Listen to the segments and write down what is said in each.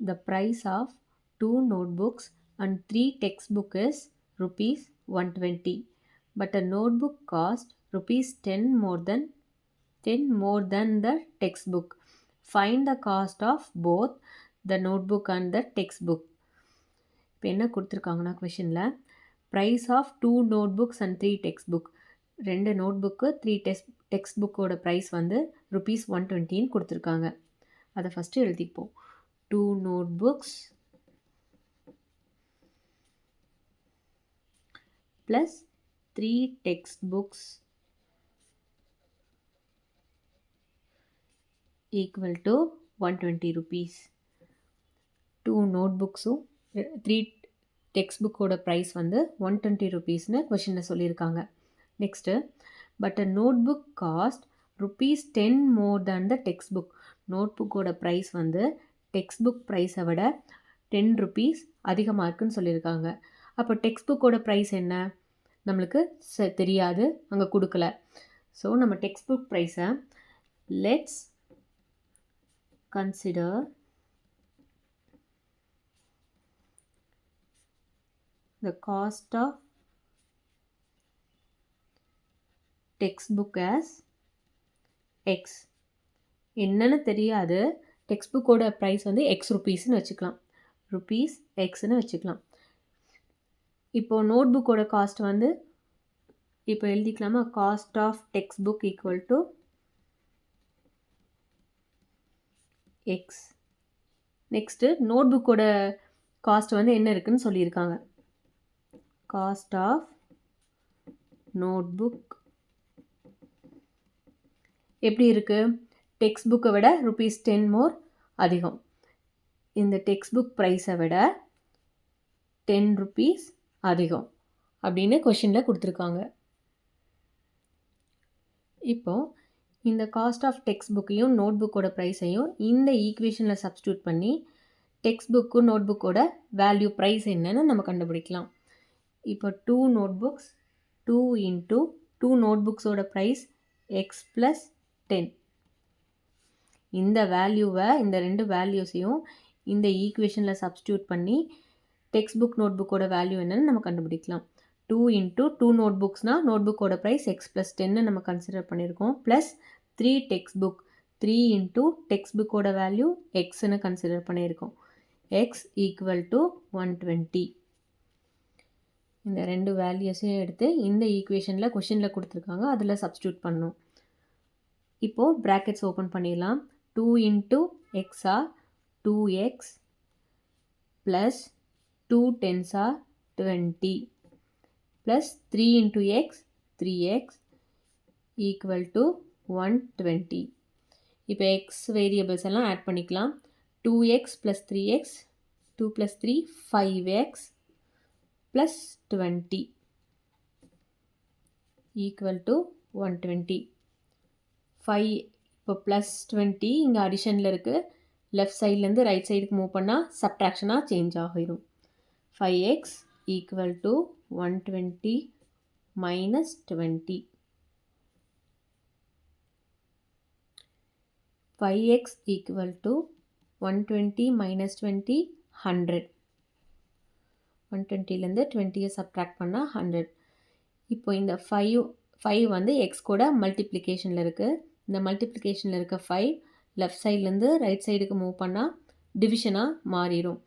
The price of 2 notebooks and 3 textbooks is rupees 120. But a notebook cost rupees 10 more than the textbook. Find the cost of both the notebook and the textbook. இப்போ என்ன கொடுத்துருக்காங்கன்னா கொஷினில் price of 2 notebooks and 3 text book, 2 நோட்புக்கு 3 text புக்கோட price வந்து rupees 120 கொடுத்துருக்காங்க. அதை first எழுதிப்போம். 2 notebooks plus 3 textbooks equal to 120 rupees. 2 notebooksம் 3 டெக்ஸ்ட்புக்கோட ப்ரைஸ் வந்து 120 ருபீஸ்னு கொஷினில் சொல்லியிருக்காங்க. Next, but a notebook cost rupees 10 more than the textbook. நோட்புக்கோட ப்ரைஸ் வந்து டெக்ஸ்ட் புக் ப்ரைஸை விட 10 ருபீஸ் அதிகமாக இருக்குன்னு சொல்லியிருக்காங்க. அப்போ டெக்ஸ்ட் புக்கோட ப்ரைஸ் என்ன நம்மளுக்கு தெரியாது, அங்கே கொடுக்கல. ஸோ நம்ம டெக்ஸ்ட் புக் ப்ரைஸை let's consider the cost of textbook as x. என்னன்னு தெரியாது, டெக்ஸ்ட் புக்கோட ப்ரைஸ் வந்து எக்ஸ் ருபீஸ்னு வச்சுக்கலாம், ருபீஸ் எக்ஸ்னு வச்சுக்கலாம். இப்போது நோட் புக்கோட காஸ்ட் வந்து இப்போ எழுதிக்கலாமா, cost of textbook equal to X. Next நோட் புக்கோட காஸ்ட் வந்து என்ன இருக்குதுன்னு சொல்லியிருக்காங்க. காஸ்ட் ஆஃப் நோட்புக் எப்படி இருக்குது, டெக்ஸ்ட் புக்கை விட rupees 10 மோர் அதிகம். இந்த டெக்ஸ்ட் புக் ப்ரைஸை விட 10 rupees அதிகம் அப்படின்னு கொஷினில் கொடுத்துருக்காங்க. இப்போது இந்த காஸ்ட் ஆஃப் டெக்ஸ்ட் புக்கையும் நோட் புக்கோட ப்ரைஸையும் இந்த ஈக்குவேஷனில் சப்ஸ்டியூட் பண்ணி டெக்ஸ்ட் புக்கும் நோட் புக்கோட வேல்யூ ப்ரைஸ் என்னன்னு நம்ம கண்டுபிடிக்கலாம். இப்போ 2 நோட்புக்ஸ் 2 இன்ட்டு 2 நோட்புக்ஸோட ப்ரைஸ் எக்ஸ் ப்ளஸ் 10. இந்த வேல்யூவை, இந்த 2 வேல்யூஸையும் இந்த ஈக்குவேஷனில் சப்ஸ்டியூட் பண்ணி டெக்ஸ்ட் புக் நோட் புக்கோட வேல்யூ என்னன்னு நம்ம கண்டுபிடிக்கலாம். 2 இன்ட்டு 2 நோட்புக்ஸ்னால் நோட்புக்கோட ப்ரைஸ் எக்ஸ் ப்ளஸ் 10 நம்ம கன்சிடர் பண்ணியிருக்கோம். Plus 3 text book, 3 into text புக்கோட வேல்யூ எக்ஸ்ன்னு கன்சிடர் பண்ணியிருக்கோம். X equal to 120. இந்த 2 வேல்யூஸையும் எடுத்து இந்த ஈக்குவேஷனில் கொஷினில் கொடுத்துருக்காங்க, அதில் சப்ஸ்டியூட் பண்ணணும். இப்போது ப்ராக்கெட்ஸ் ஓப்பன் பண்ணிடலாம். 2 இன்ட்டு எக்ஸா 2x plus 2 10s 20 plus 3 into x 3x equal to 120. இப்போ எக்ஸ் வேரியபிள்ஸ் எல்லாம் ஆட் பண்ணிக்கலாம். 2x plus 3x, 2 plus 3 5x plus 20 equal to 120. 5 இப்போ ப்ளஸ் 20 இங்கே அடிஷனில் இருக்குது, லெஃப்ட் சைட்லேருந்து ரைட் சைடுக்கு மூவ் பண்ணால் சப்ட்ராக்ஷனாக சேஞ்ச் ஆகிடும். 5x equal to 120 minus 20. 5x equal to 120 minus 20 100. 120லேருந்து 20யை சப்ட்ராக்ட் பண்ணால் 100. இப்போ இந்த 5 வந்து எக்ஸ் கூட மல்டிப்ளிகேஷனில் இருக்குது. இந்த மல்டிப்ளிகேஷனில் இருக்க 5 லெஃப்ட் சைட்லேருந்து ரைட் சைடுக்கு மூவ் பண்ணால் டிவிஷனாக மாறிடும்.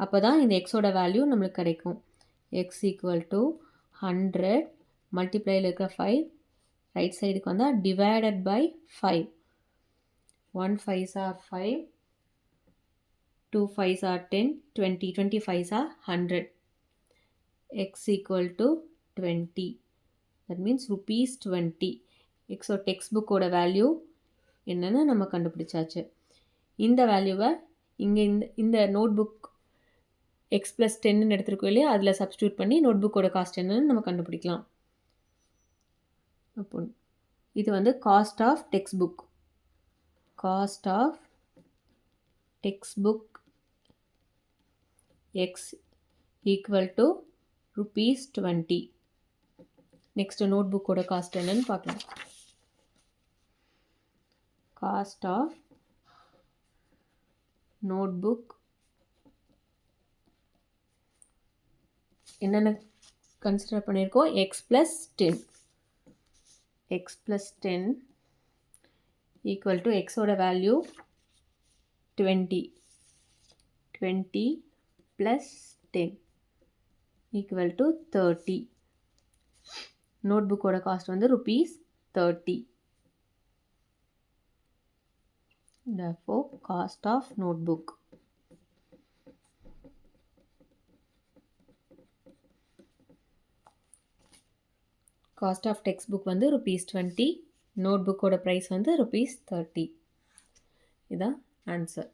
அப்போ தான் இந்த எக்ஸோட வேல்யூ நம்மளுக்கு கிடைக்கும். எக்ஸ் ஈக்குவல் டு 100 மல்டிப்ளையில் இருக்கிற 5 ரைட் சைடுக்கு வந்தால் divided by 5. 1 5s are 5, 2 5s are 10, 20, 25s are 100. X equal to 20. That means rupees 20. X or textbook ஓட வேல்யூ என்னன்னு நம்ம கண்டுபிடிச்சாச்சு. இந்த வேல்யூவை இங்கே இந்த நோட்புக் எக்ஸ் ப்ளஸ் 10 எடுத்துருக்கோம் இல்லையா, அதில் சப்ஸ்டியூட் பண்ணி நோட்புக்கோட காஸ்ட் என்னன்னு நம்ம கண்டுபிடிக்கலாம். அப்போ இது வந்து cost of textbook. Cost of textbook X equal to rupees 20. Next நோட்புக்கோட காஸ்ட் என்னன்னு பார்க்கலாம். காஸ்ட் ஆஃப் நோட்புக் என்னென்ன கன்சிடர் பண்ணியிருக்கோம்? X plus 10. X plus 10 equal to எக்ஸோட வேல்யூ 20. 20 plus 10 equal to 30. நோட் புக்கோட காஸ்ட் வந்து ₹30. Therefore, cost of notebook. Cost of textbook வந்து ₹20. நோட்புக்கோட ப்ரைஸ் வந்து ₹30. இதான் ஆன்சர்.